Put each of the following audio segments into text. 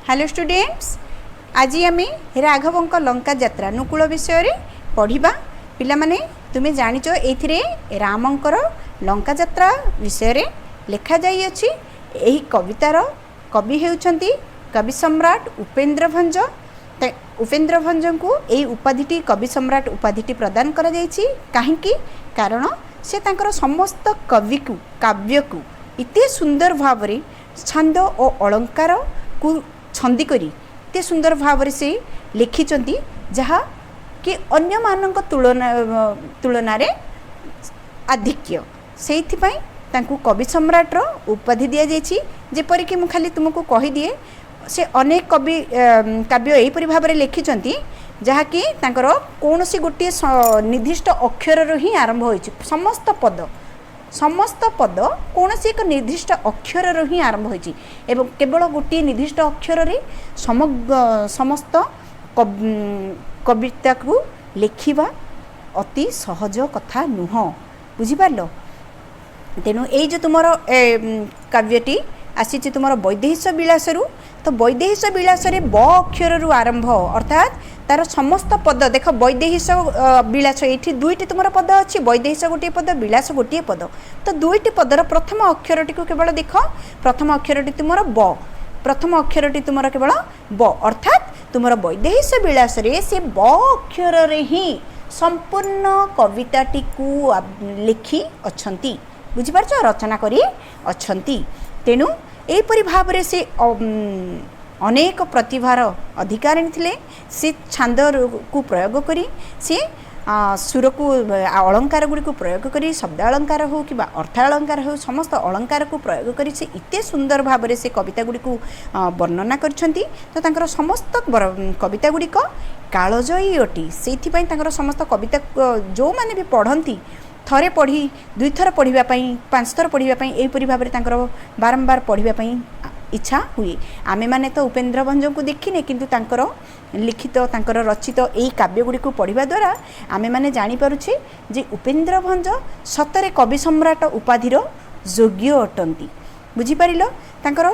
Hello students, आज आम राघवंक लंका यात्रा नुकूल विषय पढ़ा। पिला माने तुम्हें जानिच ए रामंकर लंका यात्रा विषय लिखा जाई अछि। एही कवितार कवि हेउछंती कवि सम्राट उपेन्द्र भंज। उपेन्द्र भंज को यही उपाधि कवि सम्राट उपाधि प्रदान करा जायछि। काहेकि कारण से तांकर समस्त कवि को काव्य को इते सुंदर भाव छंद और अलंकार को छंदी करी ते सुंदर भाव से लिखिचंती, जहा कि अन्य मानक तुलना रे आधिक्य। सेइथिपई तांकु कवि सम्राट रो उपाधि दिया जायछि। जेपरि कि मु खाली तुमको कहि दिए, से अनेक कवि काव्य एहिपरि भाव रे लिखिचंती जहाँकि तांकर कौनसी गोटे निर्दिष्ट अक्षर रो ही आरंभ होइछि। समस्त पद कौन सी एक निर्दिष्ट अक्षर ही आरंभ होइछि एवं केवल गोटे निर्दिष्ट अक्षर रे समस्त कविता को लिखिबा अति सहज कथा नुह। बुझिपारलो? तेणु ये जो तुम काव्यटी आसी तुम वैदेहिश विलास रु, तो वैदेहिश विलास रे ब अक्षर रु आरंभ, अर्थात तार समस्त पद देख। वैदेहिश विलास ये दुईटी तुम पद अच्छी, वैदेहिश गोटे पद, विलास गोटे पद। तो दुईटी पदर प्रथम अक्षरटी को केवल देख, प्रथम अक्षरटी तुम ब, प्रथम अक्षरटी तुम केवल ब, अर्थात तुम वैदेहिश विलास रे से ब अक्षर रे ही संपूर्ण कविताटी को लिखि अछंती। बुझिपारछ? रचना करी अछंती। तेणु एपरि भाव रे से अनेक प्रतिभार अधिकारी थिले। से छांद को प्रयोग करी, से सुर को अलंकार गुड़ी को प्रयोग करी, शब्द अलंकार हो कि अर्थ अलंकार हो, समस्त अलंकार को प्रयोग करी से इते सुंदर भाव रे से कविता गुड़ी को वर्णना करछंती। तो तांकर समस्त कविता गुड़ी को कालजयी अटी। सेथिपई तांकर समस्त कविता जो माने भी पढ़ंती, थरे पढ़ी, दुई थर पढ़ापी, 5 थर पढ़ापी, एहीपरि भाव में बारंबार पढ़ापी इच्छा हुए। आमे माने तो उपेन्द्र भंज को देखिने, किंतु तांकर लिखित तांकर रचित यही काव्य गुड़ी को पढ़ा द्वारा आमे माने जानी पारुछे जे उपेन्द्र भंज सतरे कवि सम्राट उपाधिर योग्य अटंती। बुझिपारिल? तांकर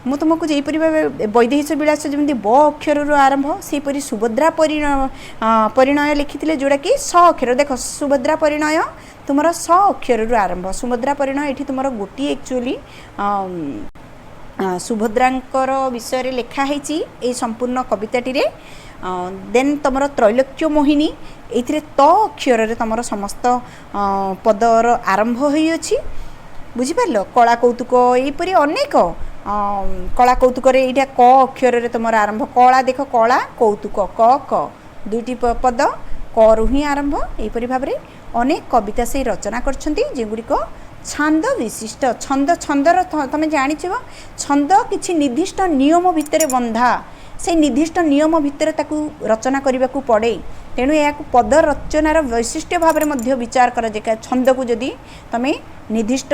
मु तुमको जेपरि वैदेहिश विलास जमी ब अक्षर आरंभ, सेपरि सुभद्रा परिणय लिखिथिले, जोड़ा कि स अक्षर। देख, सुभद्रा परिणय तुमर स अक्षर आरंभ। सुभद्रा परिणय ये तुम गोटे एक्चुअली सुभद्रांकर विषय लिखा है संपूर्ण कविताटी रे। देन तुम त्रैलोक्य मोहिनी ये त अक्षर तुम समस्त पदर आरंभ होइछि। बुझिपारल? कला कौतुक यहीपरि अनेक कला कौतुक यहाँ क अक्षर तुम आरंभ। कला देख, कला कौतुक क दुईटी पद क रु ही आरंभ। यहीपरि भाव में अनेक कविता से रचना करछंती, जेगुड़िक छंद विशिष्ट। छंदर तुम जानी छंद किसी निर्दिष्ट नियम भितर बंधा, से निर्दिष्ट नियम भितर ताकू रचना करने को पड़े। तेणु यह पद रचनार वैशिष्ट्य भाव में विचार कर छंद को जदि तुम निर्दिष्ट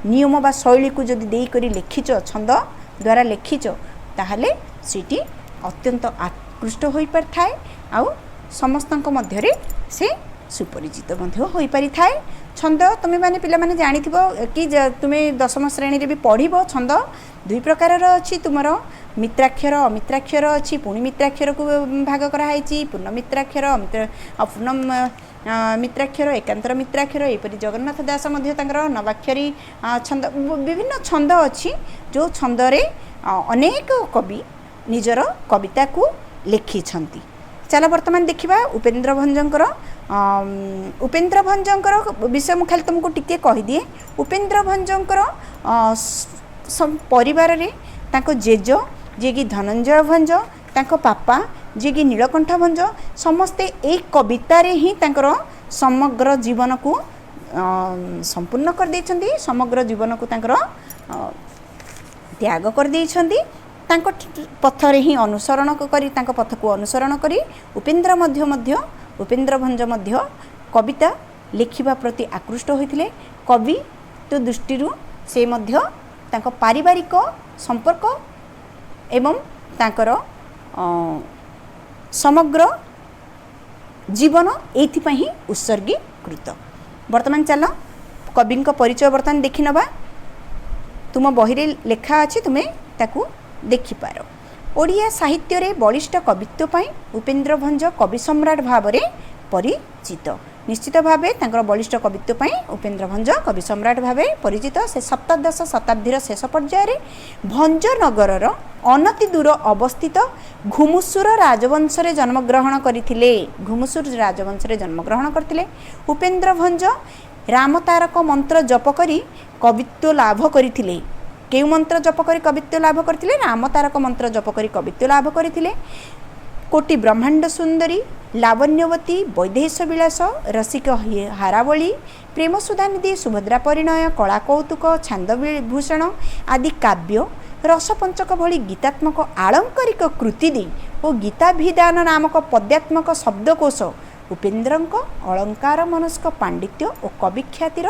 नियम बा शैली को जदि देकर लिखिच, छंद द्वारा लिखिच, ताहले सीटी अत्यंत आकृष्ट हो पारि थाए। आउ समस्तक मध्य से सुपरिचित हो पारि थाए। छंद तुम्हें माने पिला माने जानिथिबो कि तुम्हें 10वीं श्रेणी रे भी पढ़िबो। छंद दुई प्रकार अच्छी, तुमर मित्राक्षर अमित्राक्षर अच्छी। पुणी मित्राक्षर को भाग कराई, पूर्ण मित्राक्षर पूर्ण मित्राक्षर, एकांतर मित्राक्षर। एपरि जगन्नाथ दास नवाक्षरी छंद, विभिन्न छंद अच्छी, जो छंदरे अनेक कवि निजर कविता को लिखिछंती। चलो वर्तमान देखिबा उपेन्द्र भंजंकर। उपेन्द्र भंजंकर विषय मु खाली तुमको टिके कहि दिए। उपेन्द्र भंजंकर परिवार रे ताको जेज जे कि धनंजय भंज, ताको पापा जे कि नीलकंठ भंज, समस्ते एक कविता रे ही तांकर समग्र जीवन को संपूर्ण कर देछंती। समग्र जीवन को तांकर त्याग कर देछंती। तांको पथरे ही अनुसरण करी, तांको पथ को अनुसरण करी उपेन्द्र उपेन्द्र भंज मध्य कविता लिखिबा प्रति आकृष्ट होइथिले। कवि तो दृष्टि से मध्य तांको पारिवारिक संपर्क एवं तांकर समग्र जीवन एथिपई ही उत्सर्गीकृत। वर्तमान चल कवि परिचय वर्तमान देखि नबा। तुम बही रे लेखा अछि, तुम्हें ताकू देखिपार। ओडिया साहित्य रे बलिष्ठ कवित्व पाई उपेन्द्र भंज कवि सम्राट भाव में परिचित। निश्चित भाव तांकर बलिष्ठ कवित्व पाई उपेन्द्र भंज कवि सम्राट भाव परिचित। से सप्तदश शताब्दीर शेष पर्यायर भंजनगर अनति दूर अवस्थित घुमुसुर राजवंश रे जन्मग्रहण करथिले। घुमुसुर राजवंश रे जन्मग्रहण करथिले। उपेन्द्र भंज रामतारक मंत्र जप करी कवित्व लाभ करथिले। केउ मंत्र जप करी कवित्व लाभ करथिले? रामतारक मंत्र जप करी कवित्व लाभ करथिले। कोटि ब्रह्मांड सुंदरी, लावण्यवती, वैदेश विलास, रसिक हारावली, प्रेम सुधानिधि, सुभद्रा परिणय, कला कौतुक, छांद भूषण आदि काव्य रसपंचक भली गीतात्मक आलंकारिक कृति दे और गीताभिधान नामक पद्यात्मक शब्दकोश उपेन्द्रଙ୍କ अलंकार मनस्क पांडित्य और कविख्यातिर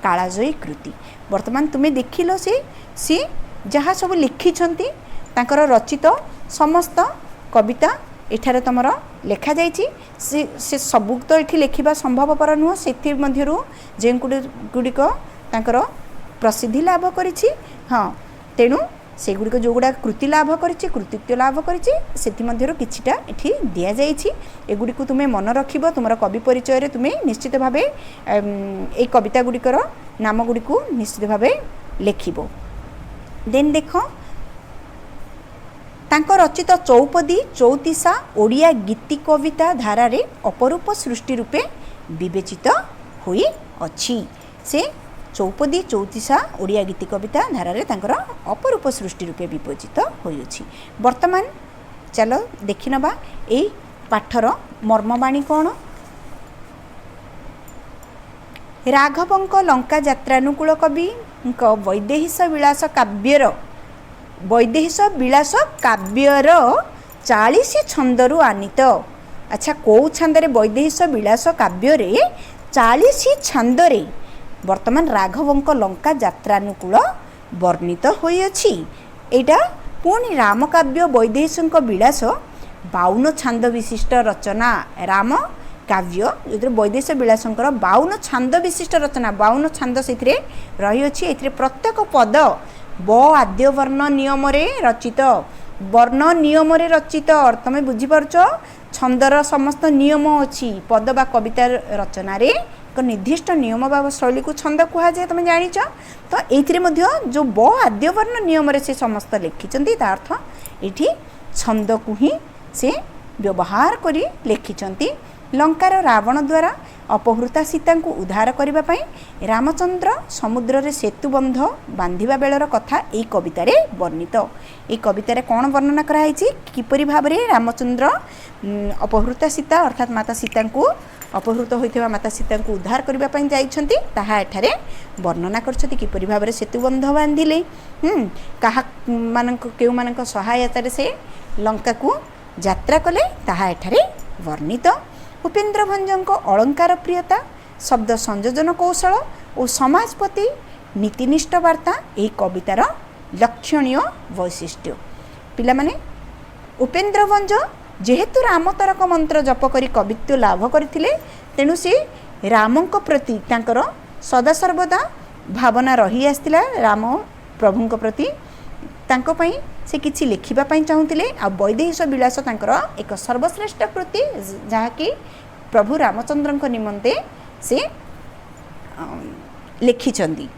कालाजयी कृति। वर्तमान तुम्हें देखिल सी जहाँ सब लिखिछंती तांकर रचित समस्त कविता एठारे तुमर लेखा जाइछि। से सबु तो एठी लेखिबा संभवपर नुह। से मध्यरु जे गुड़िक तांकर प्रसिद्धि लाभ करिछि। हाँ, तेणु से गुड़िक जो गुड़ा कृति लाभ करिछि, कृतित्व लाभ करिछि, सेथि मध्यरु किछिटा एठी दिया जाइछि। एगुड़िक तुमे मन रखिबो तुमर कवि परिचय रे तुमे निश्चित भावे ए कविता गुड़िकर नाम गुड़िक निश्चित भावे लेखिबो। देन देखो तांको रचित चौपदी चौतीसा ओडिया गीति कविता धारा रे अपरूप सृष्टि रूपे विवेचित होई अछि। से चौपदी चौतीसा ओडिया गीति कविता धारा रे तांकर अपरूप सृष्टि रूपे विवेचित होई अछि। वर्तमान चलो देखि नबा एई पाठर मर्मबाणी कोन। राघवंक लंका यात्रानुकूल कवि वैदेहिश विलास काव्यर वैदेहिश विलास काव्यर 40 छंदरु आनीत। अच्छा, कौ छंदरे वैदेहिश विलास काव्य 40 छंदरे वर्तमान राघवंक लंका यात्रानुकूल वर्णित होइछि। एटा पुणी रामकाव्य वैदेहिशंक विलास 52 छंद विशिष्ट रचना। राम काव्य जो वैदेश विलासंकर 52 छंद विशिष्ट रचना, 52 छंद से रही अछि। एथिरे प्रत्येक पद ब आद्य वर्ण नियम रे रचित, वर्ण नियम रे रचित। तुम बुझीपारछ छंदर समस्त नियम अछि। पद बा कविता रचना रे एक निर्दिष्ट नियम बा शैली को छंद कहा जाए, तुम जानिछ। तो एथिरे मध्य जो ब आद्य वर्ण नियम रे से समस्त लिखिछन्ती, ता अर्थ एठी छंद को ही से व्यवहार करी लिखिछन्ती। लंकार रावण द्वारा अपहृता सीता को उद्धार करने पाई रामचंद्र समुद्र रे सेतुबंध बांधिबा बेलर कथा एई कवितारे वर्णित। एई कवितारे कौन वर्णना कराई किपरि भाव रे रामचंद्र अपहृता सीता अर्थात माता सीता को अपहृत होइथिबा माता सीता को उद्धार करने पाई जाइछन्ती, ताहा एठारे वर्णना करछथि किपरि भाव रे सेतुबंध बांधिले, काहा मानक केउ मानक सहायता रे से लंका को यात्रा कले, ताहा एठारे वर्णित। उपेन्द्र भंजक अलंकार प्रियता, शब्द संयोजन कौशल और समाजपति नीतिनिष्ठ वार्ता यही कवितार लक्षणीय वैशिष्ट्य। पिला माने उपेन्द्र भंज जेहेतु रामतारक मंत्र जप करी कवित्व लाभ करथिले, तेणु से रामंक प्रति तांकर सदा सर्वदा भावना रही आस्तिला। राम प्रभुंक प्रति तांको पई से किछि लिखिबा पई चाहुतिले। आ वैदेहिश विलास तांकर एक सर्वश्रेष्ठ कृति, जहाँकि प्रभु रामचंद्रंक निमंते से लिखिछन्ती।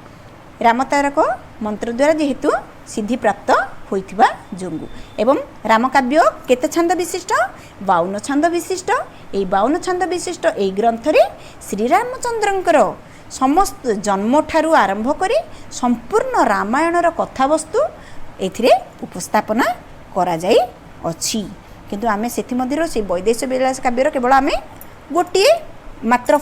रामतारक मंत्र द्वारा जेहेतु सिद्धि प्राप्त होइथिबा जोंगु। एवं रामकाव्य केते छंद विशिष्ट? 52 छंद विशिष्ट। एई 52 छंद विशिष्ट एई ग्रंथ रे श्री रामचंद्रंकर समस्त जन्म ठारू आरंभ करी संपूर्ण रामायणर कथावस्तु एथिरे उपस्थापना करा जाई अछि। किंतु आमे सेथि मध्यरो से वैदेश विलास काव्यर केवल आमे गोटिए मात्र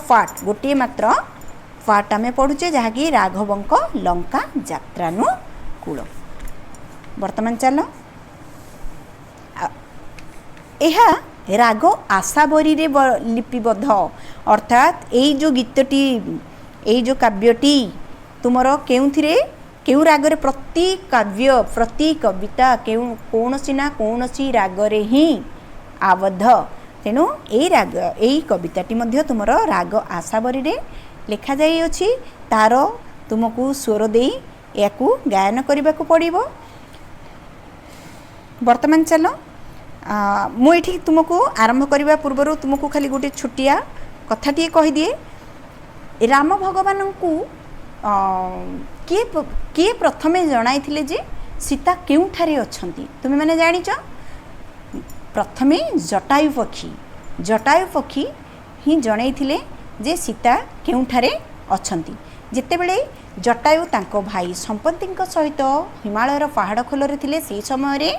पाठ आमे पढुचे, जहाँकि राघवंक लंका यात्रानुकूल। वर्तमान चलो एहा राग आशाबरी रे लिपिबद्ध, अर्थात एई जो गीतटी एई जो काव्यटी तुमरो केउथिरे केउ रागरे प्रति काव्य प्रति कविता केउ कोनसी ना कोनसी रागरे ही आबद्ध। तेणु एई राग एई कविताटी मध्य तुमरो राग आशाबरी रे लेखा जाई अछि। तार तुमको स्वर देई याकू गायन करबाकू पड़िबो। ବର୍ତ୍ତମାନ ଚାଲ ମୁଁ ଏଠି ତୁମକୁ ଆରମ୍ଭ କରିବା ପୂର୍ବରୁ ତୁମକୁ ଖାଲି ଗୋଟେ ଛୋଟିଆ କଥାଟିଏ କହିଦିଏ। ରାମ ଭଗବାନଙ୍କୁ କିଏ କିଏ ପ୍ରଥମେ ଜଣାଇଥିଲେ ଯେ ସୀତା କେଉଁଠାରେ ଅଛନ୍ତି? ତୁମେମାନେ ଜାଣିଛ? ପ୍ରଥମେ ଜଟାୟୁ ପକ୍ଷୀ ହିଁ ଜଣାଇଥିଲେ ଯେ ସୀତା କେଉଁଠାରେ ଅଛନ୍ତି। ଯେତେବେଳେ ଜଟାୟୁ ତାଙ୍କ ଭାଇ ସମ୍ପତ୍ତିଙ୍କ ସହିତ ହିମାଳୟର ପାହାଡ଼ ଖୋଲରେ ଥିଲେ, ସେହି ସମୟରେ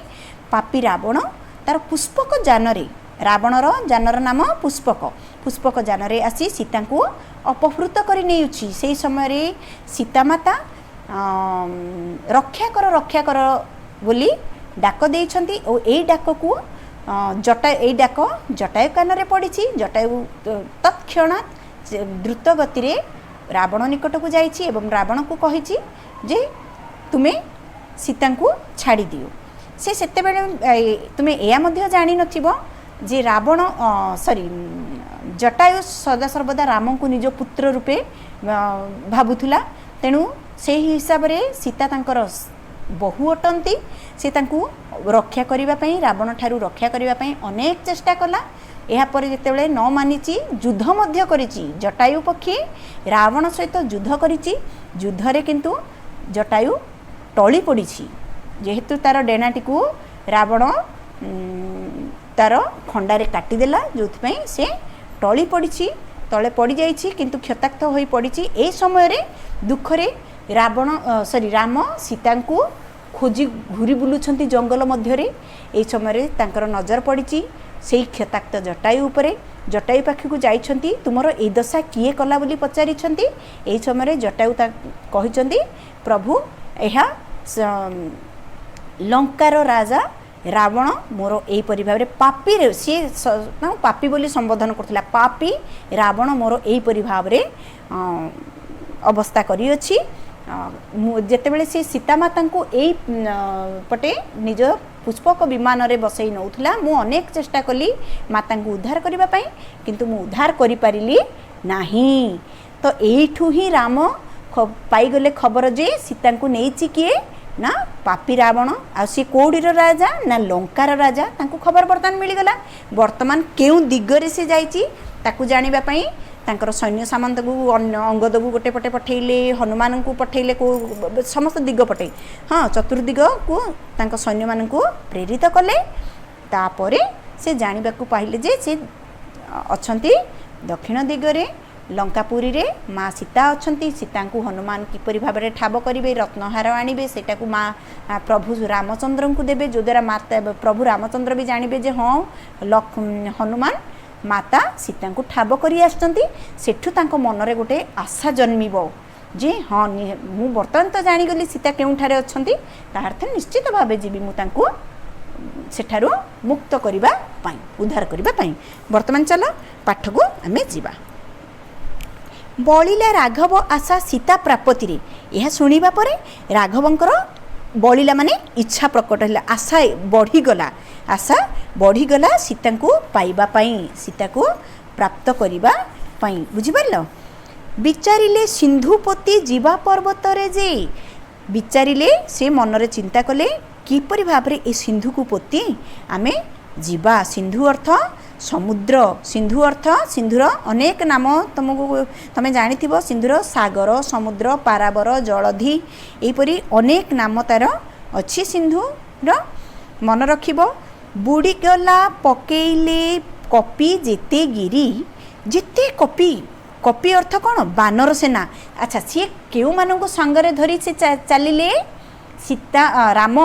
ପାପି ରାବଣ ତାର ପୁଷ୍ପକ ଯାନରେ, ରାବଣର ଯାନର ନାମ ପୁଷ୍ପକ ଯାନରେ ଆସି ସୀତାଙ୍କୁ ଅପହୃତ କରି ନେଉଛି। ସେହି ସମୟରେ ସୀତାମାତା ରକ୍ଷା କର ବୋଲି ଡାକ ଦେଇଛନ୍ତି ଓ ଏଇ ଡାକକୁ ଜଟାୟୁ କାନରେ ପଡ଼ିଛି। ଜଟାୟୁ ତତ୍କ୍ଷଣାତ୍ ଦ୍ରୁତ ଗତିରେ ରାବଣ ନିକଟକୁ ଯାଇଛି ଏବଂ ରାବଣକୁ କହିଛି ଯେ ତୁମେ ସୀତାଙ୍କୁ ଛାଡ଼ିଦିଅ। ସେ ସେତେବେଳେ ତୁମେ ଏହା ମଧ୍ୟ ଜାଣିନଥିବ ଯେ ଜଟାୟୁ ସଦାସର୍ବଦା ରାମଙ୍କୁ ନିଜ ପୁତ୍ର ରୂପେ ଭାବୁଥିଲା। ତେଣୁ ସେହି ହିସାବରେ ସୀତା ତାଙ୍କର ବହୁ ଅଟନ୍ତି। ସେ ତାଙ୍କୁ ରକ୍ଷା କରିବା ପାଇଁ, ରାବଣ ଠାରୁ ରକ୍ଷା କରିବା ପାଇଁ ଅନେକ ଚେଷ୍ଟା କଲା। ଏହାପରେ ଯେତେବେଳେ ନ ମାନିଛି, ଯୁଦ୍ଧ ମଧ୍ୟ କରିଛି। ଜଟାୟୁ ପକ୍ଷୀ ରାବଣ ସହିତ ଯୁଦ୍ଧ କରିଛି। ଯୁଦ୍ଧରେ କିନ୍ତୁ ଜଟାୟୁ ଟଳି ପଡ଼ିଛି। ଯେହେତୁ ତାର ଡେଣାଟିକୁ ରାବଣ ତାର ଖଣ୍ଡାରେ କାଟିଦେଲା, ଯେଉଁଥିପାଇଁ ସେ ଟଳି ପଡ଼ିଛି, ତଳେ ପଡ଼ିଯାଇଛି, କିନ୍ତୁ କ୍ଷତାକ୍ତ ହୋଇ ପଡ଼ିଛି। ଏହି ସମୟରେ ଦୁଃଖରେ ରାମ ସୀତାଙ୍କୁ ଖୋଜି ଘୁରି ବୁଲୁଛନ୍ତି ଜଙ୍ଗଲ ମଧ୍ୟରେ। ଏହି ସମୟରେ ତାଙ୍କର ନଜର ପଡ଼ିଛି ସେହି କ୍ଷତାକ୍ତ ଜଟାୟୁ ଉପରେ। ଜଟାୟୁ ପାଖକୁ ଯାଇଛନ୍ତି, ତୁମର ଏହି ଦଶା କିଏ କଲା ବୋଲି ପଚାରିଛନ୍ତି। ଏହି ସମୟରେ ଜଟାୟୁ କହିଛନ୍ତି, ପ୍ରଭୁ ଏହା ଲଙ୍କାର ରାଜା ରାବଣ ମୋର ଏହିପରି ଭାବରେ ସିଏ ପାପୀ ବୋଲି ସମ୍ବୋଧନ କରୁଥିଲା। ପାପୀ ରାବଣ ମୋର ଏହିପରି ଭାବରେ ଅବସ୍ଥା କରିଅଛି। ଯେତେବେଳେ ସେ ସୀତାମାତାଙ୍କୁ ଏଇ ପଟେ ନିଜ ପୁଷ୍ପକ ବିମାନରେ ବସାଇ ନେଉଥିଲା, ମୁଁ ଅନେକ ଚେଷ୍ଟା କଲି ମାତାଙ୍କୁ ଉଦ୍ଧାର କରିବା ପାଇଁ, କିନ୍ତୁ ମୁଁ ଉଦ୍ଧାର କରିପାରିଲି ନାହିଁ। ତ ଏଇଠୁ ହିଁ ରାମ ପାଇଗଲେ ଖବର ଯେ ସୀତାଙ୍କୁ ନେଇଛି କିଏ ନା ପାପି ରାବଣ। ଆଉ ସେ କେଉଁଠିର ରାଜା ନା ଲଙ୍କାର ରାଜା। ତାଙ୍କୁ ଖବର ବର୍ତ୍ତମାନ ମିଳିଗଲା। ବର୍ତ୍ତମାନ କେଉଁ ଦିଗରେ ସେ ଯାଇଛି ତାକୁ ଜାଣିବା ପାଇଁ ତାଙ୍କର ସୈନ୍ୟ ସାମନ୍ତକୁ ଅଙ୍ଗଦକୁ ଗୋଟେ ପଟେ ପଠାଇଲେ, ହନୁମାନଙ୍କୁ ପଠାଇଲେ, ସମସ୍ତ ଦିଗ ପଠାଇ ଚତୁର୍ଦିଗକୁ ତାଙ୍କ ସୈନ୍ୟମାନଙ୍କୁ ପ୍ରେରିତ କଲେ। ତାପରେ ସେ ଜାଣିବାକୁ ପାଇଲେ ଯେ ସେ ଅଛନ୍ତି ଦକ୍ଷିଣ ଦିଗରେ ଲଙ୍କାପୁରୀରେ ମା ସୀତା ଅଛନ୍ତି। ସୀତାଙ୍କୁ ହନୁମାନ କିପରି ଭାବରେ ଠାବ କରିବେ, ରତ୍ନହାର ଆଣିବେ, ସେଟାକୁ ମା ପ୍ରଭୁ ରାମଚନ୍ଦ୍ରଙ୍କୁ ଦେବେ, ଯଦ୍ୱାରା ପ୍ରଭୁ ରାମଚନ୍ଦ୍ର ବି ଜାଣିବେ ଯେ ହଁ ହନୁମାନ ମାତା ସୀତାଙ୍କୁ ଠାବ କରି ଆସିଛନ୍ତି। ସେଠୁ ତାଙ୍କ ମନରେ ଗୋଟେ ଆଶା ଜନ୍ମିବ ଯେ ହଁ ମୁଁ ବର୍ତ୍ତମାନ ତ ଜାଣିଗଲି ସୀତା କେଉଁଠାରେ ଅଛନ୍ତି, ତାହା ଅର୍ଥ ନିଶ୍ଚିତ ଭାବେ ଯିବି ମୁଁ ତାଙ୍କୁ ସେଠାରୁ ମୁକ୍ତ କରିବା ପାଇଁ, ଉଦ୍ଧାର କରିବା ପାଇଁ। ବର୍ତ୍ତମାନ ଚାଲ ପାଠକୁ ଆମେ ଯିବା। ବଳିଲା ରାଘବ ଆଶା ସୀତା ପ୍ରାପତିରେ। ଏହା ଶୁଣିବା ପରେ ରାଘବଙ୍କର ବଳିଲା ମାନେ ଇଚ୍ଛା ପ୍ରକଟ ହେଲା, ଆଶା ବଢ଼ିଗଲା ସୀତାଙ୍କୁ ପାଇବା ପାଇଁ, ସୀତାକୁ ପ୍ରାପ୍ତ କରିବା ପାଇଁ। ବୁଝିପାରିଲ? ବିଚାରିଲେ ସିନ୍ଧୁପତି ଯିବା ପର୍ବତରେ ଯେ, ବିଚାରିଲେ ସେ ମନରେ ଚିନ୍ତା କଲେ କିପରି ଭାବରେ ଏ ସିନ୍ଧୁକୁ ପୋତି ଆମେ ଯିବା। ସିନ୍ଧୁ ଅର୍ଥ ସମୁଦ୍ର। ସିନ୍ଧୁର ଅନେକ ନାମ ତମେ ଜାଣିଥିବ। ସିନ୍ଧୁର ସାଗର, ସମୁଦ୍ର, ପାରାବର, ଜଳଧି, ଏହିପରି ଅନେକ ନାମ ତାର ଅଛି ସିନ୍ଧୁର। ମନେ ରଖିବ। ବୁଡ଼ିଗଲା ପକେଇଲେ କପି ଯେତେ ଗିରି, ଯେତେ କପି ଅର୍ଥ କ'ଣ? ବାନର ସେନା। ଆଚ୍ଛା, ସିଏ କେଉଁମାନଙ୍କୁ ସାଙ୍ଗରେ ଧରି ସେ ଚାଲିଲେ? ରାମ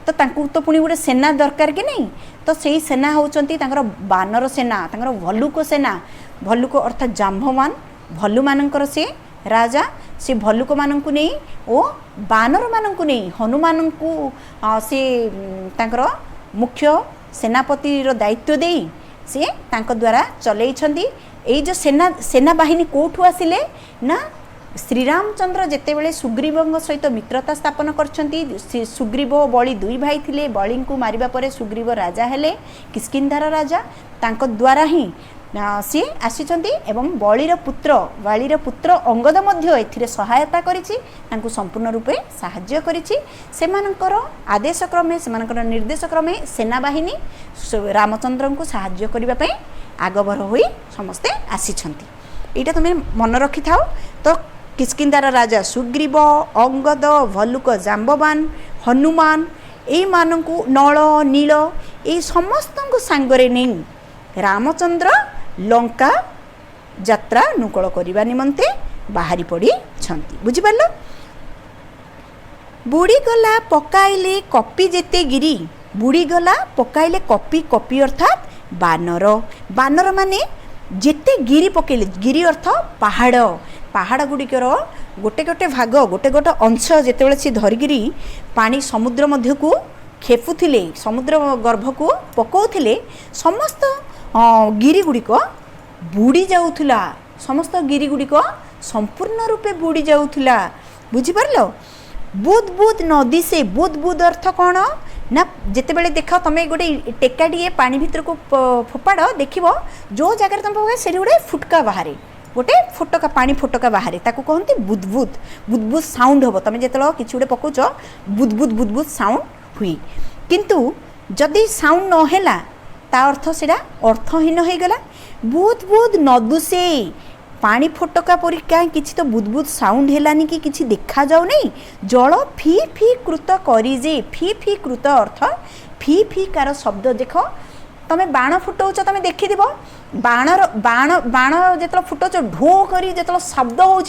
ତ ତାଙ୍କୁ ତ ପୁଣି ଗୋଟେ ସେନା ଦରକାର କି ନାହିଁ? ତ ସେଇ ସେନା ହେଉଛନ୍ତି ତାଙ୍କର ବାନର ସେନା, ତାଙ୍କର ଭଲ୍ଲୁକ ସେନା। ଭଲ୍ଲୁକ ଅର୍ଥ ଜାମ୍ଭବାନ, ଭଲ୍ଲୁମାନଙ୍କର ସେ ରାଜା। ସେ ଭଲ୍ଲୁକମାନଙ୍କୁ ନେଇ ଓ ବାନରମାନଙ୍କୁ ନେଇ ହନୁମାନଙ୍କୁ ସେ ତାଙ୍କର ମୁଖ୍ୟ ସେନାପତିର ଦାୟିତ୍ୱ ଦେଇ ସେ ତାଙ୍କ ଦ୍ୱାରା ଚଲେଇଛନ୍ତି। ଏଇ ଯେଉଁ ସେନାବାହିନୀ କେଉଁଠୁ ଆସିଲେ ନା ଶ୍ରୀରାମଚନ୍ଦ୍ର ଯେତେବେଳେ ସୁଗ୍ରୀବଙ୍କ ସହିତ ମିତ୍ରତା ସ୍ଥାପନ କରିଛନ୍ତି। ସୁଗ୍ରୀବ ଓ ବଳି ଦୁଇ ଭାଇ ଥିଲେ। ବଳିଙ୍କୁ ମାରିବା ପରେ ସୁଗ୍ରୀବ ରାଜା ହେଲେ, କିଷ୍କିନ୍ଧାର ରାଜା। ତାଙ୍କ ଦ୍ୱାରା ହିଁ सी आसीचंती एवं बलिर पुत्र अंगद मध्य एथिरे सहायता करिछि तांकु संपूर्ण रूपे साहाय्य करिछि सेमानकर आदेश क्रमे सेमानकर निर्देश क्रमे सेनाबाहिनी रामचंद्र को साहाय्य करिबा पई आगभर होई समस्ते आसीचंती। एटा तुमे मन रखि थाओ। तो किष्किंधार राजा सुग्रीव अंगद भल्लुक जाम्बवान हनुमान एई मानकु नल नील ए समस्त को सांगरे नै रामचंद्र लंका यात्रा अनुकूल करने निमंते बाहरी पड़ी बुझिपार। बुड़ीगला पकाइले कपि जेते गिरी बुड़ीगला पकाइले कपि कपि अर्थात बानर बानर माने जेते गिरी पकेले गिरी अर्थ पहाड़ पहाड़ गुड़िकर गोटे गोटे भाग गोटे गोटे अंश जेतेबेले सी धरिगिरी पानी समुद्र मध्य को खेपुथिले समुद्र गर्भ को पकाउथिले समस्त गिरी गुड़िक बुड़ी जाउथुला समस्त गिरी गुड़िक संपूर्ण रूपे बुड़ी जाउथुला बुझिपारल। बुद बुद नदी से बुद बुद अर्थ कौन ना जितेबले देख तुम गोटे टेकाटे पानी भीतर को फोपाड़ देख जो जगह तुम पकाए से गोटे फुटका बाहर गोटे फोटका पानी फोटका बाहर ताको कहते बुदबुद बुदबुद साउंड हम तुम जो कि गोटे पकाच बुदबुद बुदबुद साउंड हुई किंतु जदि साउंड नहेला ता अर्थ से अर्थहीन हो गला। बुद बुद नदुसे पानी फोटका परी कहीं किसी तो बुदबुद साउंड हेलानी कि किसी देखा जाऊ नहीं जल फी फी कृत करिजे फी फी कृत अर्थ फी फी कार शब्द देख तुम बाण फुटाऊच तुम देखी बाणर बाण बाण जो फुटाऊच ढो कर जो शब्द हो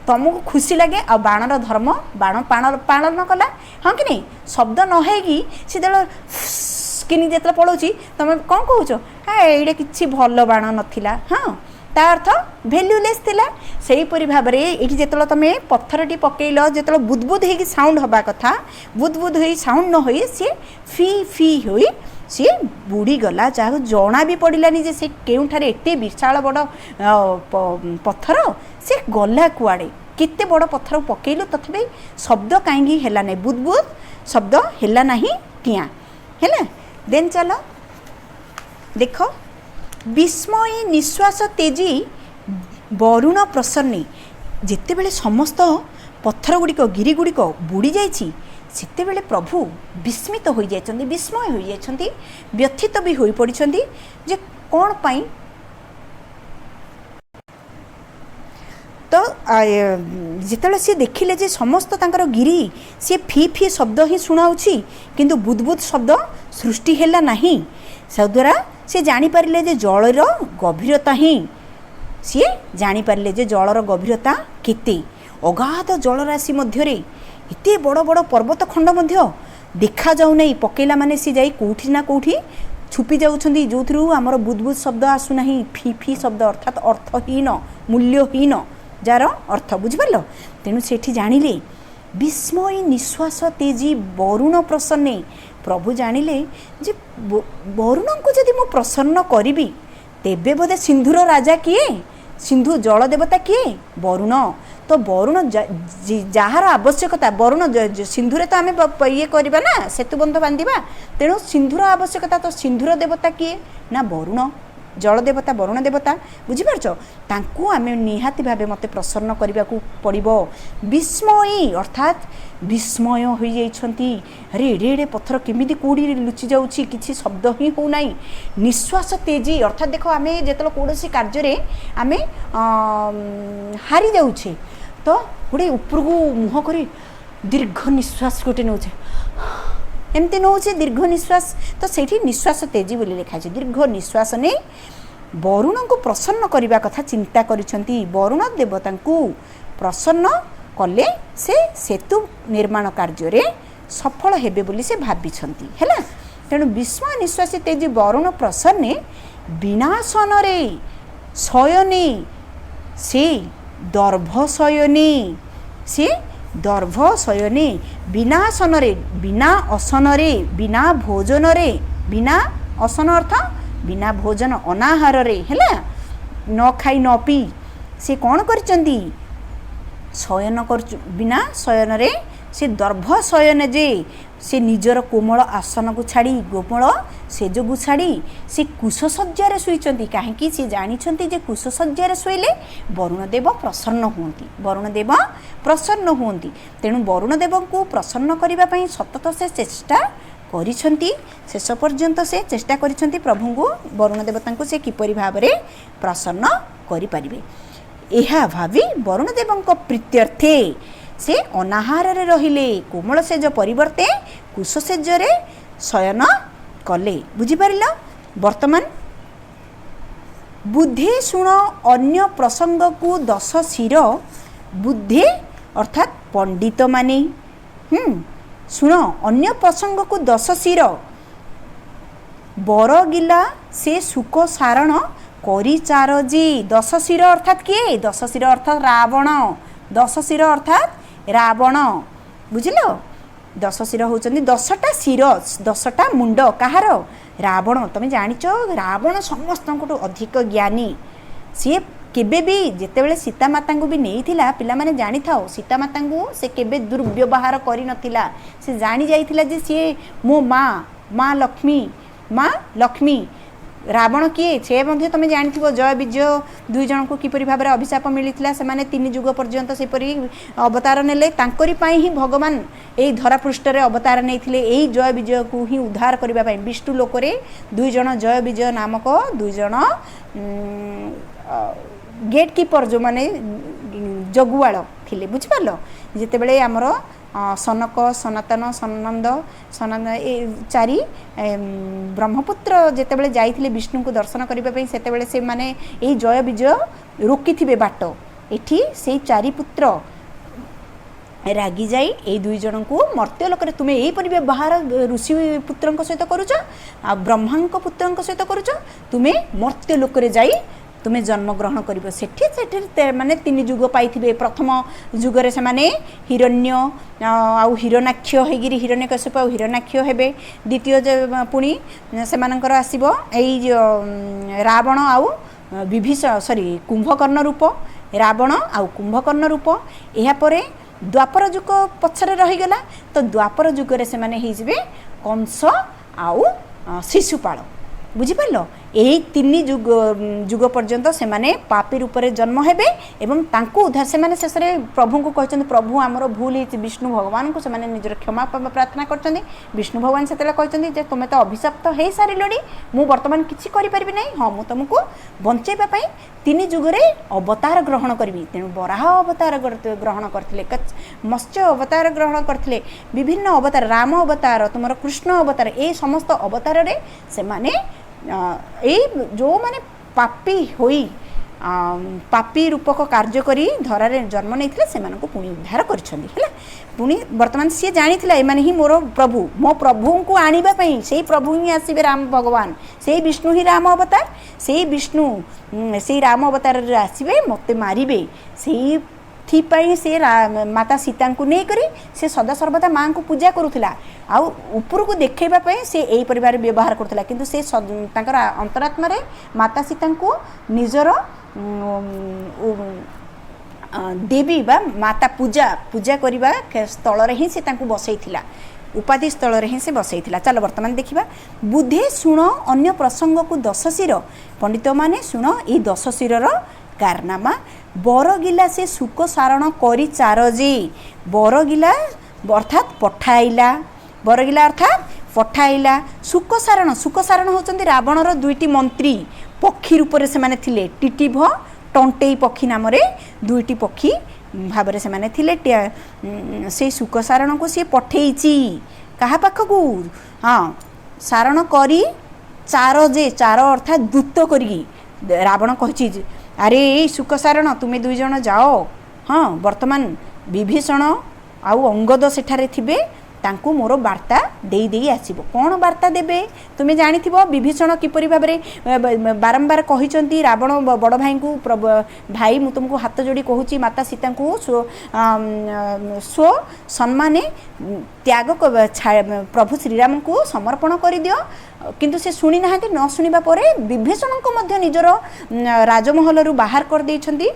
तुमको खुशी लगे आ बाणर धर्म बाण पालन कला हाँ कि नहीं शब्द नहेगी सी किनी जो पड़ोची तुम कौन कौच हाँ ये किसी भल बाण नाला हाँ ता अर्थ भैल्यूलेस थिला सेहीपरि भाव में ये जो तुम पत्थरटी पकईल जो बुदबुद हो साउंड हवा कथा बुदबुद हो साउंड न हो सी फी फी हो सी बुड़ी गला जहाँ जना भी पड़ानी जे से केउठारे एते विशाल बड़ पत्थर से गला कुआड़े केते बड़ पत्थर पकईलु तथापि शब्द कहीं है ना बुदबुद शब्द है ना किया है देन चलो देख विस्मयी निश्वास तेजी वरुण प्रसन्नी जिते बेले समस्त पत्थर गुड़िक गिरी गुड़िक बुड़ी जाइछि सेते बेले प्रभु विस्मित हो जाइछन्ति विस्मय हो जाइछन्ति व्यथित भी हो पड़िछन्ति जे कोन पाई तो जिते सी देखिले जे समस्त तांकर गिरी सी फी फी शब्द ही शुणाउछि किंतु बुदबुद शब्द सृष्टि हैला नाही द्वारा सी जानीपारे जे जलर गभीरता ही सी जानीपारे जे जलर गभीरता केते अगाध जलराशि मध्य एते बड़ बड़ पर्वत खंड मध्य देखा जाऊ नहीं पकेला माने सी जाई कोठी ना कोठी छुपी जाउछन्ती जो थ्रू आमर बुदबुद शब्द आसुना फी फी शब्द अर्थात अर्थहीन मूल्यहीन जार अर्थ बुझिपार तेणु सेठी जानिले विस्मय निश्वास तेजी वरुण प्रसन्ने प्रभु जानिले जे वरुण को जदि मु प्रसन्न करी तेबे बोधे सिंधुर राजा किए सिंधु जल देवता किए वरुण तो वरुण जार आवश्यकता वरुण सिंधुरे तो आम ये करवा ना सेतुबंध बांधिबा तेणु सिंधुर आवश्यकता तो सिंधुर देवता किए ना वरुण जल देवता वरुण देवता बुझिपारछ तांकु आमे निहाती भावे मते प्रसन्न करने को पड़िबो विस्मयी अर्थात विस्मय हो जाइछन्ती अरे एडे एडे पत्थर केमिति कोड़ी लुचि जाउछि किछि शब्द ही हो नाही निश्वास तेजी अर्थात देखो आमे जेतलो कोनोसी कार्य रे आमे हारी जाउछे तो गोटे उपरकू मुह करी दीर्घ निश्वास गोटे नौछे एमती नौचे दीर्घ निश्वास तो सेठी निश्वास तेजी बोली लिखा है दीर्घ निश्वास ने वरुण को प्रसन्न करने कथा चिंता करिसेंती वरुण देवता को प्रसन्न कले से सेतु निर्माण कार्य रे सफल हेबे बोली से भाबिछंती हैला तेणु विस्मय निश्वास तेजी वरुण प्रसन्ने विनाशन रे शयने से दर्भ शयने से दर्भ शयने विनाशन रे बिना असन रे बिना भोजन रे बिना असन अर्थ बिना भोजन अनाहार रे हैला न खाई न पी से कौन करचंदी शयन कर बिना शयन रे से दर्भ शयन जे से निजर कोमल आसन को छाड़ी कोमल सेज को छाड़ी से कुशसज्जार शुईचंती कहीं सी जानिछंती जे कुशसज्जार शुईले वरुणदेव प्रसन्न हुंती वरुणदेव प्रसन्न हुंती तेणु वरुणदेव को प्रसन्न करने पई सतत से चेष्टा करिछंती शेष पर्यंत से चेष्टा करिछंती प्रभु को वरुण देवता को से किपरि भाव में प्रसन्न करि परिबे एहा भावी वरुणदेव प्रीत्यर्थे से अनाहार रहिले कोमल सेज परिवर्ते कुशसेजरे शयन कले बुझिपार वर्तमान बुद्धि शुण अन्य प्रसंग को 10 शिर बुद्धि अर्थात पंडित माने शुण अन्य प्रसंग को 10 शिर बरगिला से सुख सारण करी चारजी 10 शिर अर्थात किए 10 शिर अर्थात रावण 10 शिर अर्थात रावण बुझिल 10 शिर होचंदी 10टा शिर 10टा मुंड कहार रावण तुम जानिच रावण समस्त अधिक ज्ञानी सी केबे भी जेतेबेले सीता माता को भी नहीं पिला माने जानी था सीता माता को से केबे दुर्व्यवहार करी नथिला से जानी जाइथिला जे सी मो माँ लक्ष्मी रावण किए से मध्य तुम जानी जय विजय दुई जन को किपरि भाव में अभिशाप मिलता से माने 3 युग पर्यंत सेपरी अवतार नेले तांकरी पाई ही भगवान यही धरापृष्ठ रे अवतार नहीं यही जय विजय को ही उद्धार करने विष्णु लोकरे 2 जन जय विजय नामक 2 जन गेट कीपर जो माने जगुआल थिले बुझिपारल जितेबेले आमर सनक सनातन सनंद ए 4 ब्रह्मपुत्र जितेबेले जाइथिले विष्णु को दर्शन करने सेतेबेले से माने यही जय विजय रोकी थिबे बाट एठी से 4 पुत्र रागी जाई ए 2 जन को मर्त्यलोक तुम्हें यहीपरि व्यवहार ऋषि पुत्र सहित करुच आ ब्रह्मा पुत्र सहित करुच तुम्हें मर्त्यलोक जाई तुम्हें जन्म ग्रहण कर सेठी माने 3 युग पाई प्रथम युगरे से माने हिरण्य आउ हिरण्याक्ष होगिरी हिरण्यकश्यप आउ हिरण्याक्ष हेबे द्वितीय पुणी सेमानकर आसीबो एई रावण आउ विभीषण कुंभकर्ण रूप रावण आउ कुंभकर्ण रूप एहा परे द्वापर युग पछरे रहीगला तो द्वापर युगरे से माने हेजिबे कंस आउ शिशुपाल बुझिपार यही 3 युग पर्यंत से माने पापी रूप में जन्म हेबे एवं तांको उद्धार से माने शेष प्रभु को कहते प्रभु आमर भूल विष्णु भगवान को से माने निजर क्षमा प्रार्थना करते विष्णु भगवान से कहते तुम तो अभिशाप्त हो सारे मु वर्तमान किसी करें ना हाँ मुझे तुमको बंचेबा 3 युगरे अवतार ग्रहण करी तेणु बराह अवतार ग्रहण करते मत्स्य अवतार ग्रहण करते विभिन्न अवतार राम अवतार तुम कृष्ण अवतार ये समस्त अवतार से माने जो माने पापी होई पापी रूपक कार्य करी धरारे जन्म नहीं से पुणी उद्धार कर पुणी वर्तमान सी जानी एमाने ही मोर प्रभु मो प्रभु को आने से प्रभु ही आसबे राम भगवान से विष्णु ही राम अवतार से विष्णु से राम अवतार आसबे मते मारिबे से थीपाई से माता सीता को नहीं करी से सदा सर्वदा माँ को पूजा करुला आउ ऊपर को देखेबा से यही परिवार व्यवहार करुला किंतु से तांकर अंतरात्मा रे माता सीता को निजर देवी बा माता पूजा करवा स्थल रे ही से तांको बसैथिला उपाधि स्थल रे ही से बसैथिला। चलो वर्तमान देखिबा बुद्धे शुण अन्य प्रसंग को 10 शिर पंडित माने शुण ए 10 शिरर कारनामा बरगिला से सुख सारण करी चारजी बरगिला अर्थात पठाइला बरगिला अर्थात पठाइला सुख सारण होचंदी रावणर 2टी मंत्री पक्षी रूप से माने थिले टिटिभ टंटेई पक्षी नाम रे 2टी पक्षी भाव से माने थिले से सुख सारण को सी पठेइची कहा पाखकू हाँ सारण करी चार अर्थात दूत करी रावण कही अरे सुख सारण तुम्हें 2 जन जाओ हाँ वर्तमान विभीषण आउ अंगद सेठारे थिबे तांकु मोर वार्ता दे आसीबो कौन वार्ता देबे तुम्हें जानी विभीषण किपरि भाव में बारंबार कहिसंती रावण बड़ भाई को भाई मु तुमको हाथ जोड़ी कहूची माता सीता को स्व सम्माने त्याग प्रभु श्रीराम को समर्पण कर दियो किंतु से शुणी ना न शुणा पर विभीषण को निजर राजमहल बाहर कर देइछंती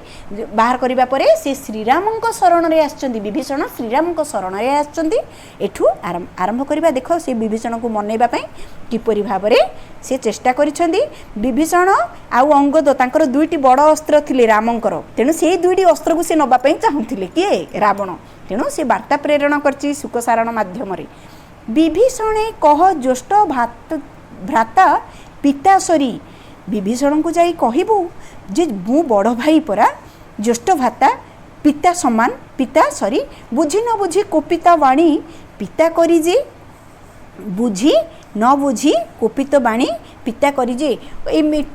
बाहर करबा परे से श्रीराम शरण रे आछंती विभीषण श्रीराम शरण रे आछंती एठू आरंभ करबा देखो से विभीषण को मनैबा पई किपरि भाबरे से चेष्टा करिछंती विभीषण आउ अंगद तांकर दुईटी बड़ अस्त्र थिले रामंकर तेणु से दुईटी अस्त्र को से नबा पई चाहुथिले किए रावण तेणु से वार्ता प्रेरण करछि सुखसारण माध्यम रे विभीषणे कह ज्येष्ठ भ्राता पिताश्वरी विभीषण को जाई कहबू जे मु बड़ भाई परा ज्येष्ठ भ्राता पिता समान पिता सरी बुझी न बुझी कोपिता वाणी पिता करी जे बुझी न बुझी कोपित बाणी पिता करी जे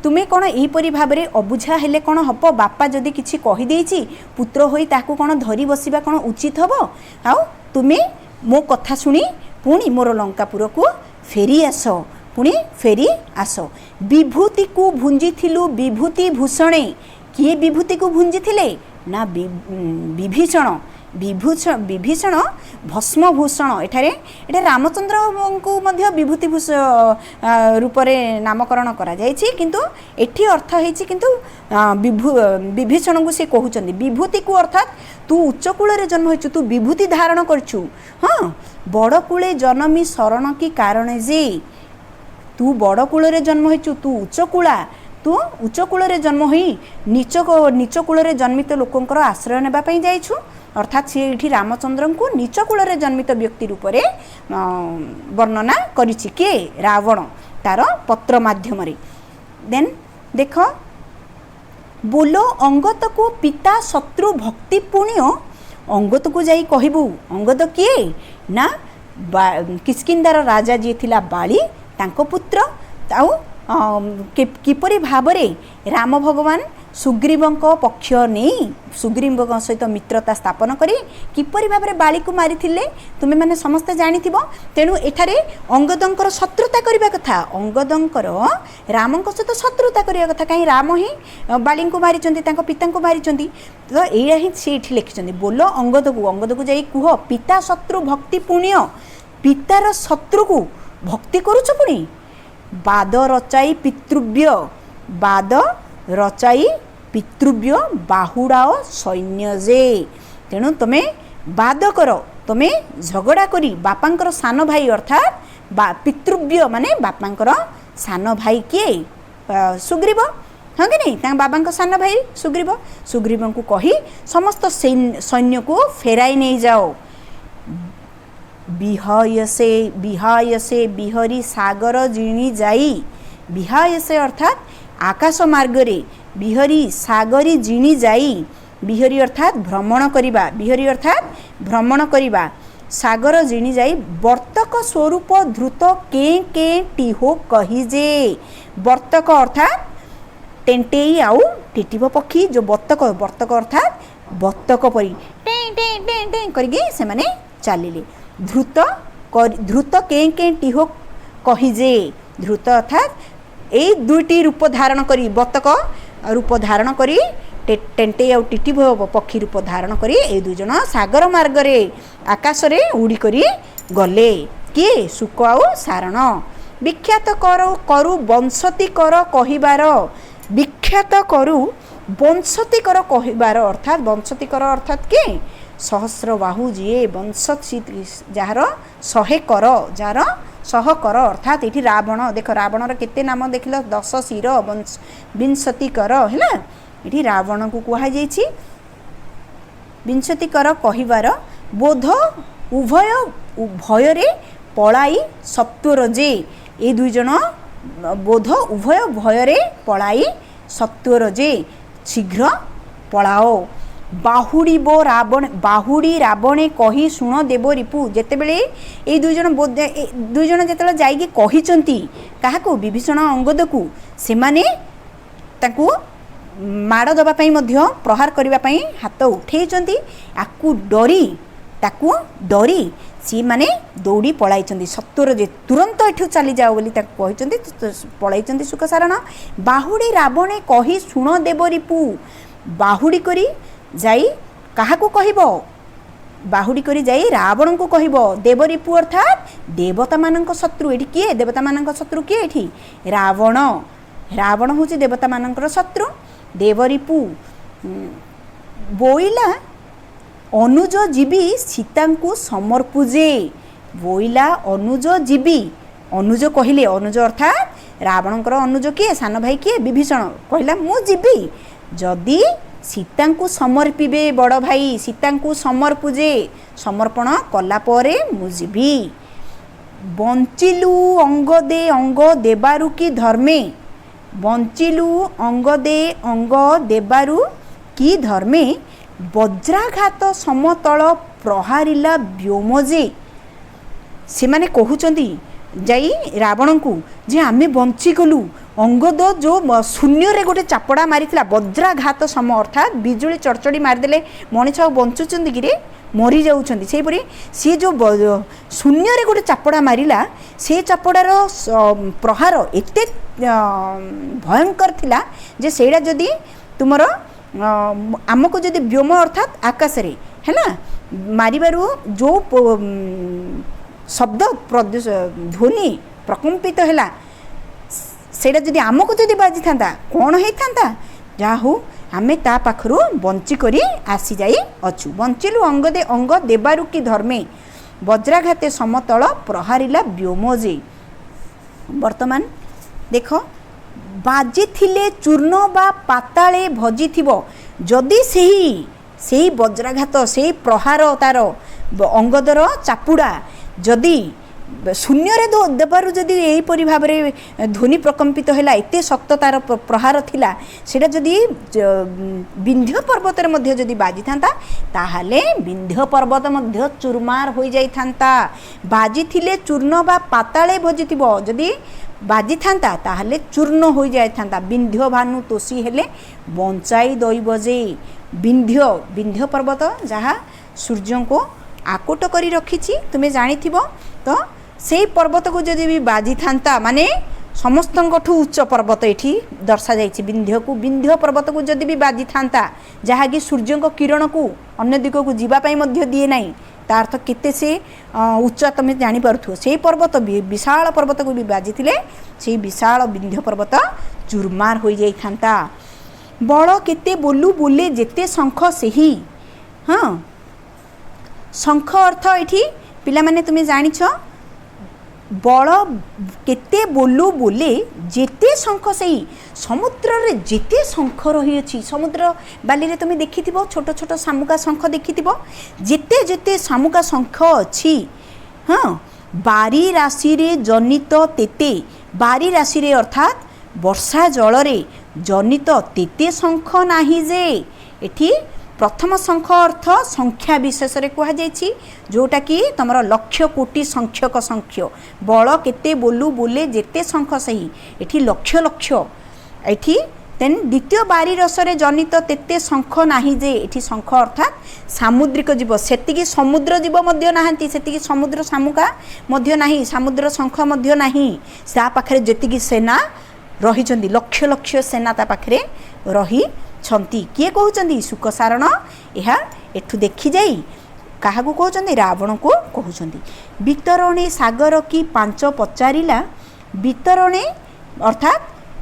तुम्हें कौन यहीपरि भाव में अबुझा हेले कौन हम बापा जदि किसी कहीदे पुत्र होई ताकू कौन धरी बसवा कौन उचित हम आउ तुम्हें मो कथा शुणी पुणी मोर लंकापुर को फेरी आस पुणी फेरी आस विभूति को भुंजी थिलु विभूति भूषणे किए विभूति को भुंजी थिले ना विभीषण विभीषण भस्मभूषण एठारे एटा रामचंद्र को मध्य विभूति रूप में नामकरण करा जायछि किंतु एठी अर्थ हेछि किंतु विभीषण को से कहउछन्ति विभूति को अर्थात तू उच्च कूल रे जन्म होइछु तू विभूति धारण करछु हाँ बड़ कूले जन्मी शरण की कारण जे तू बड़ कूल रे जन्म होइछु तू उच्च कूला तू उच्च कूल रे जन्म होई नीच कूल रे जन्मित लोकंकर आश्रय नेबा पई जाइछु अर्थात सी ये रामचंद्र को नीच कूल रे जन्मित व्यक्ति रूप में वर्णना करिछि के रावण तार पत्र माध्यम रे देन देख बोलो अंगद को पिता शत्रु भक्ति पुण्य अंगद को जाई कहबू अंगद किए ना किष्किंधार राजा जी थिला बाली तांको पुत्र आउ किपरि भाबरे राम भगवान सुग्रीवंक पक्ष नहीं सुग्रीव सहित मित्रता स्थापन करी किपरि भाबरे बाली को मारी थिले तुमे माने समस्त जानिथिबो तेणु एठारे अंगदंकर शत्रुता करिबा कथा अंगदंकर रामंक सहित शत्रुता करिबा कथा काई राम ही बाली को मारी चंती तांको पिता को मारी चंती तो एया ही से एठी लिखिचंती बोलो अंगद को जाई कुह पिता शत्रु भक्ति पुण्य पितार शत्रु को भक्ति करूछ पुणी बाद रचाई पितृव्य बाद रचाई पितृव्य बाहुड़ाओ सैन्य जे तेणु तुम्हें बाद कर तुम्हें झगड़ा करी बापांकर सान भाई अर्थात पितृव्य माने बापांकर सान भाई किए सुग्रीव हाँ कि नहीं बाबा सान भाई सुग्रीव को कही समस्त सैन्य को फेराई नहीं जाओ विहाय से बिहरी सागर जिणी जाई विहाय से अर्थात आकाश मार्ग रे बिहरी सागरी जिणी जाई बिहरी अर्थात भ्रमण करिबा बिहरी अर्थात भ्रमण करिबा सागर जिणी जाई वर्तक स्वरूप द्रुत के टिहो कही जे वर्तक अर्थात टेंटेई आउ टिटिव पक्षी जो बत्तक अर्थात बत्तक परी टे टे टे टे करके से माने चलिले ध्रुत के टिहो कही जे ध्रुत अर्थात ए दुईटी रूप धारण करी बतक रूप धारण करी टेंटे आ टिटी पक्षी रूप धारण करी ए दुई जन सागर मार्ग रे आकाश रे उड़ी करी गले किए सुक आउ सारण विख्यात करु वंशती कर कहिबार विख्यात करु वंशती कर कहिबार अर्थात वंशती कर अर्थात के सहस्र बाहु जी वंश जार शहे कर जार सह कर अर्थात ये रावण देख रावण केते नाम देख 10 शिर विंशति कर है ये रावण को कहुई विंशति कर कहिबार बोध उभय भय पलाई सत्वर जे ये दुई जन बोध उभय भय पलाई सत्वर जे शीघ्र पलाओ बाहुड़ी बो रावण बाहुड़ी रावणे कही शुण देव रिपु जेते बेले ए दुई जन जेते जाइके कहिचंती काहाकू विभीषण अंगद को से माने ताकू माड़ दबा पई मध्य प्रहार करबा पई हाथ उठेइचंती आकू डरी सी माने दौड़ी पलाइचंती सत्वर जे तुरंत एठू चली जाओ बोली ताकू कहिचंती पलाइचंती सुखसारण बाहुड़ी रावणे कही शुण देव रिपु बाहुड़ी करी जाई काहाकू कहबो बाहुडी करी जाई रावण को कहब देवरिपु अर्थात देवता मानक शत्रु। एठी किए देवता मानक शत्रु किए एठी रावण। रावण हूँ देवता मानकर शत्रु। देवरिपु बोइला अनुज जीवी सीता को समर्पुजे। बोइला अनुज जीवी अनुज कहले अनुज अर्थात रावणकर अनुज किए सान भाई किए विभीषण कहला मु जीवी जदि सीता को समर्पिबे बड़ भाई सीता को समर्पुजे समर्पण कला परे मु जीवी। बंचिलु अंग दे अंग देबारु की धर्मे। बंचिलु अंग दे अंग देबारु की धर्मे वज्राघात समतल प्रहारिला व्योमजे। से माने कहउचंदी जाई रावण को जे आमे बंची गलु अंगद जो शून्य रे गोटे चापड़ा मारिथिला वज्राघात सम अर्थात बिजुली चड़चड़ी मारिदेले मनीष बंचुचंदी कि रे मरी जाउछंदी। सेपरि सी जो शून्य रे गोटे चापड़ा मारिला से चापड़ार प्रहार एते भयंकर थिला जे सेडा जदी तुमर आमको जदी व्योम अर्थात आकाश रे हैना मारिबारु जो शब्द ध्वनि प्रकम्पित हैला सेटा जदि आमको जदि बाजी था कौन होता जहा हो आमे ता पाखरु बंची करी आसी जाई अछु। बंचिलु अंग दे अंग देबारु की धर्मे वज्राघाते समतल प्रहारिला व्योमजे। वर्तमान देख बाजी थिले चूर्ण बा पाताले भजी थिबो जदि सेही वज्राघात सेही प्रहार तार अंगदर चापुड़ा जदि शून्य रे देबारु जदि एहीपरि भाव में ध्वनि प्रकम्पित हैला एते शक्त तार प्रहार थिला सेटा जदि विंध्य पर्वत रे मध्य जदि बाजी थांता ताहाले विंध्य पर्वत मध्य चूरमार होई जाई थांता। बाजी थिले चूर्ण बा पाताले भजिथिबो जदि बाजी थांता ताहाले चूर्ण होई जाई थांता। विंध्य भानु तोषी हेले बंचाई दैब जे। विंध्य पर्वत जहाँ सूर्य को आकोट करी रखिछि तुमे जानिथिबो तो से पर्वत को जदि भी बाजी थांता माने समस्त उच्च पर्वत एठी दर्शा जाइछि विंध्य को विंध्य पर्वत को जदि भी बाजी थांता जहाँ कि सूर्य को किरण को अन्य दिग को जीवा पई मध्य दिए नाही ता अर्थ केते से उच्च तुम जानी पारुथो से पर्वत विशाल पर्वत को भी बाजी थिले से विशाल विंध्य पर्वत चूरमार हो जाई थांता। बड़ केते बोलू बोले जेते शंख सेही। हाँ शंख अर्थ एठी पिला माने तुमे जानिछ बड़ केते बोलू बोले जेते शंख सही। समुद्र रे जेते शंख रही अछि समुद्र बाली रे तुमे देखिथिबो छोट छोट शामुका शंख देखिथिबो जेते जेते शामुका शंख अछि। हाँ बारी राशि रे जनित तेते बारी राशि रे अर्थात वर्षा जल रे जनित तेते शंख नाही जे। एठी प्रथम शंख अर्थ संख्या विशेष रे कहा जायछि जोटा कि तमर लक्ष कोटि संख्यक संख्य बल केते बोलू बोले जेते शंख सही एठी लक्ष लक्ष एठी तेन द्वितीय बारी रसरे जनित तेते शंख नाही जे। एठी शंख अर्थात सामुद्रिक जीव सेतिकी समुद्र जीव मध्य नाहंती सेतिकी समुद्र शामुका मध्य नाही समुद्र शंख मध्य नाही सा पाखरे जेतिकी सेना रही चंदी लक्ष लक्ष सेना ता पाखरे रही छंती किए कहउचंदी सुक सारण यह एठु देखि जाई काहाकू कहउचंदी रावण को कहउचंदी। वितरणे सागर की पांच पचारिला वितरणे अर्थात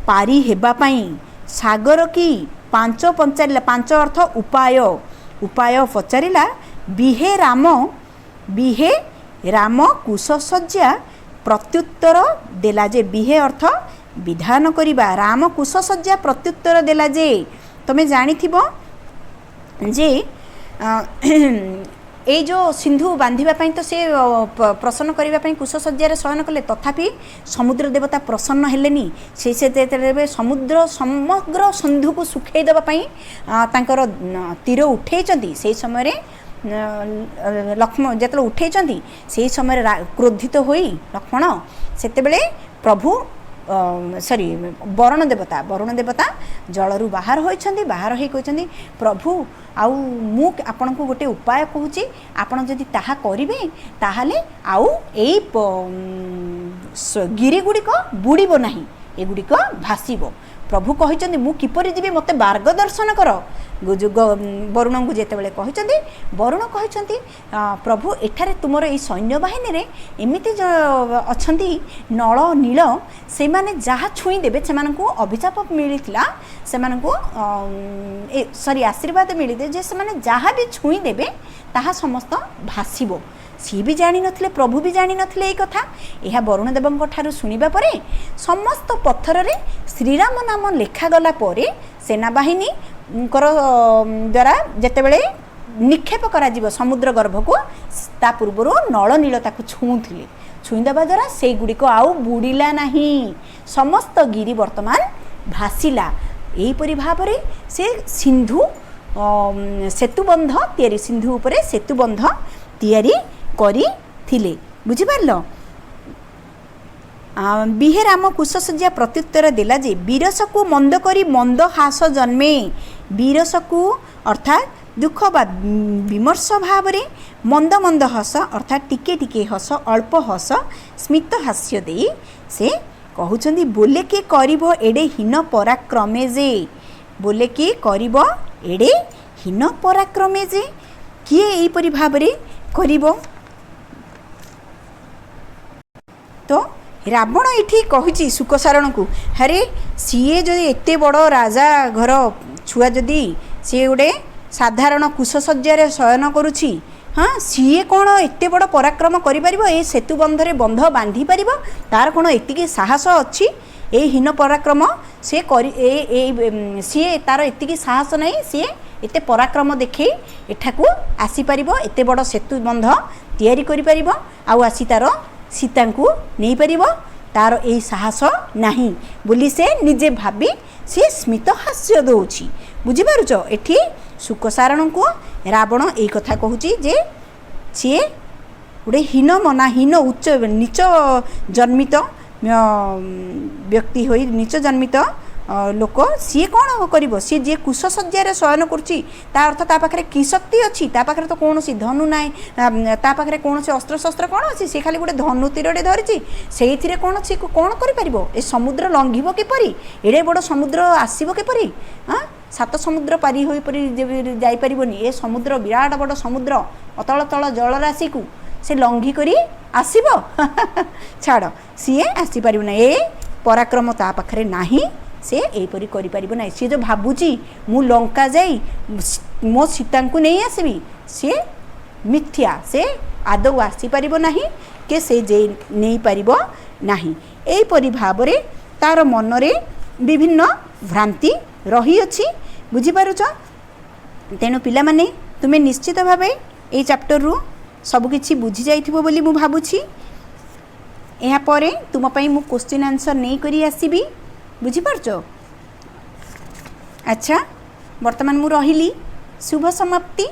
पारी हेबा पई सागर की पांच पचारिला पांच अर्थ उपाय उपाय पचारिला बिहे राम कुशसज्जा प्रत्युत्तर देला जे। बिहे अर्थ विधान करिबा राम कुशसज्जा प्रत्युत्तर देला जे। तमे जानिथिबो जे ए जो सिंधु बांधिबा पई तो से प्रसन्न करिबा पई कुशसज्जा रे शयन कले तथापि समुद्र देवता प्रसन्न हेलेनी से समुद्र समग्र सिंधु को सुखै देबा पई तांकर तीर उठेचंती से समय रे लक्ष्मण जेतले उठेचंती से समय क्रोधित होई लक्ष्मण सेतेबेले प्रभु सॉरी वरुण देवता जलरू बाहर होइछंदी बाहर होई कहछंदी प्रभु आउ मु आपन को गोटे उपाय कहूची आपन जदि ताहा करिवे ताहाले आउ एई गिरी गुडी को बुडीबो नाही एगुडी को भासीबो प्रभु कहते मु किपरि जीवी मते मार्गदर्शन कर वरुण को जितेबाला कहते वरुण कहते प्रभु एठारे तुमर ये सैन्य बाहिनी रे एमिति अच्छा नल नील से माने जहाँ छुई देवे से अभिशाप मिलता से सॉरी आशीर्वाद मिलते जे से जहाँ भी छुई देवे ताहा समस्त भासीबो सी भी जानी नथिले प्रभु भी जानी नथिले एक कथा यह वरुण देवଙ୍କ ठारू सुनिबा परे समस्त पत्थर रे श्रीराम नाम लेखा गला परे सेनाबाहिनी द्वारा जेतेबेले निक्षेप करा जीव समुद्र गर्भ को ता पूर्व नल नील ताकू छुँले छुईदेवा द्वारा से गुड़िक आउ बुड़िला नहीं समस्त गिरी वर्तमान भासिला एहीपरि भाव से सिंधु सेतुबंध तैयारी सिंधु उपरे सेतुबंध तैयारी करी थिले बुझिपारल बिहेराम कुशसज्जा प्रत्युत्तर देला जे बीरसकु मंद करी मंद हास जन्मे बीरसकु अर्थात दुख बा विमर्श भाव रे मंद मंद हस अर्थात टिके टिके हस अल्प हस स्मित हास्य दे से कहउछंदी बोले के करिबो एडे हीन पराक्रमे जे बोले के करिबो एडे हीन पराक्रमे जे किए एहीपरि भाव रे करिबो तो रावण ये कहूँ सुकसारण को अरे सीए जो एते बड़ राजा घर छुआ जदि सी गोटे साधारण कुशसज्जार शयन करुछि हाँ सीए कौन एते बड़ पराक्रम कर सेतुबंधरे बंध बांधि पार तार कौन एति साहस अच्छी ए हीन पराक्रम सी सीए तार एति साहस नहीं सीए एते पराक्रम देखे एठाकू आसीपार एते बड़ सेतुबंध तैयारी करिपारिबो आउ आसी तार सीता को नहीं पार तार यही साहस नहीं बोली से निजे भाभी सी स्मित हास्य दौची बुझीपारुच एठी सुकसारण को रावण यही कथा कहूँ जे सी गोटे हीन मना हीन उच्च नीच जन्मित व्यक्ति हो नीच जन्मित लोक सी कौन कर सी जी कुशसज्जार शयन करुच्ची अर्थ ता पाखे कि शक्ति अच्छी ता पाखे तो कौन धनु ना ता पाखे कौन अस्त्र शस्त्र कौन अच्छी सी खाली गोटे धनु तीर धरी से कौन सी कौन कर समुद्र लंघिब किपरि एडे बड़ समुद्र आसब किपरि हाँ 7 समुद्र पारी हो जापरनि ए समुद्र विराट बड़ समुद्र अतल तल जलराशि को से लंघी करी आसब छाड़ सी आसीपार ना ए पराक्रम ता पाखे नाही से एपरी करिपारिब ना सी जो भाबुची मु लंका जाई मो सीता को नहीं आसबि सी मिथ्या से आदौ आसीपारिब नाही के से जे नहीं पारिब नाही एपरी भाबरे तार मनरे विभिन्न भ्रांति रही अछि बुझिपारुछ तेणु पिला माने तुमे निश्चित भावे ए चैप्टर रु सब किछि बुझी जाइथिबो बोली मु भाबुछि एहा परे तुम पई मु क्वेश्चन आंसर नहीं करी आसीबी बुझिपारछ अच्छा वर्तमान मु रहिली शुभ समाप्ति।